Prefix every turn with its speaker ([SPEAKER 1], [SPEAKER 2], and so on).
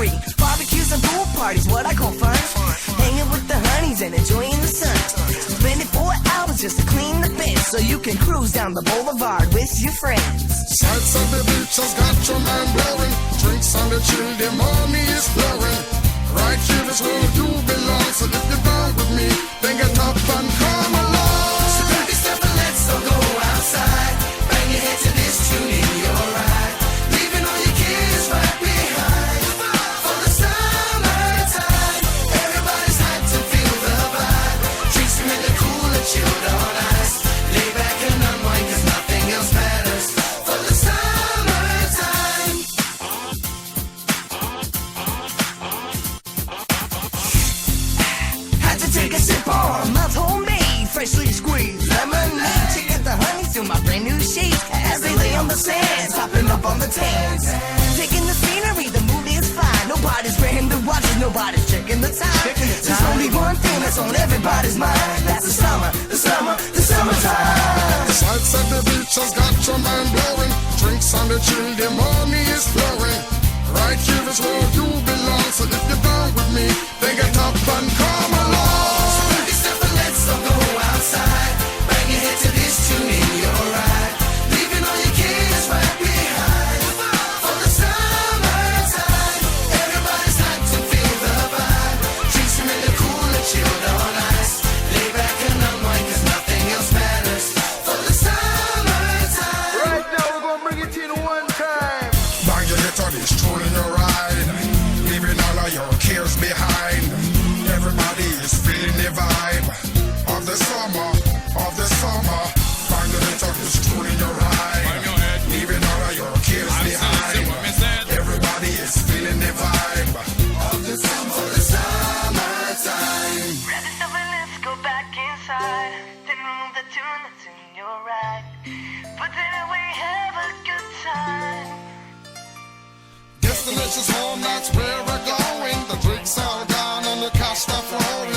[SPEAKER 1] free. Barbecues and pool parties, what I call fun. Hanging with the honeys and enjoying the sun. Spending 4 hours just to clean the fence, so you can cruise down the boulevard with your friends.
[SPEAKER 2] Sights on the beach has got your mind blowing. Drinks on the chill, the money is flowing. Right here is where you belong. So if you're down with me, then get up and come along.
[SPEAKER 1] So grab your stuff and let's all go outside. Bang your head to this tune in your ride. Leaving all your kids right behind. For the summertime, everybody's hyped to feel the vibe. Drinks them in the cooler, chilled on ice. Lay back and unwind, 'cause nothing else matters. For the summertime. Had to take a sip on mouth homemade, freshly squeezed lemonade. Check out the honey through my brand new sheets as they lay on the sand, topping up on the tans. Taking the scenery, the mood is fine. Nobody's wearing the watches, nobody's checking the time. There's only one thing that's on everybody's mind. That's the summer, the summer, the summertime.
[SPEAKER 2] Sights at the beach has got your mind blowing. Drinks on the chill, the money is flowing. Right here is where you belong. So if you're down with me, then get up and come along.
[SPEAKER 1] So grab your stuff and let's all go outside. Bang your head to this tune in your ride. Leaving all your kids right behind. For the summertime, everybody's hyped to feel the vibe. Drinks them in the cooler, chilled on ice. Lay back and unwind, 'cause nothing else matters. For the summertime.
[SPEAKER 3] Right now we're gonna bring it in one time.
[SPEAKER 2] Bang your head on this tune in your ride. Leaving all of your cares behind. Everybody is feeling the vibe of the summer, of the summer. Bang your head on this tune in your ride. Leaving all of your cares behind. Everybody is feeling the vibe of the summer, of the summertime.
[SPEAKER 4] Grab yourself and let's go back inside. Then remove the tune that's in your ride. But then we have a good time.
[SPEAKER 2] Destination's home, that's where we're going. The drinks are gone and the cash stuff rolling.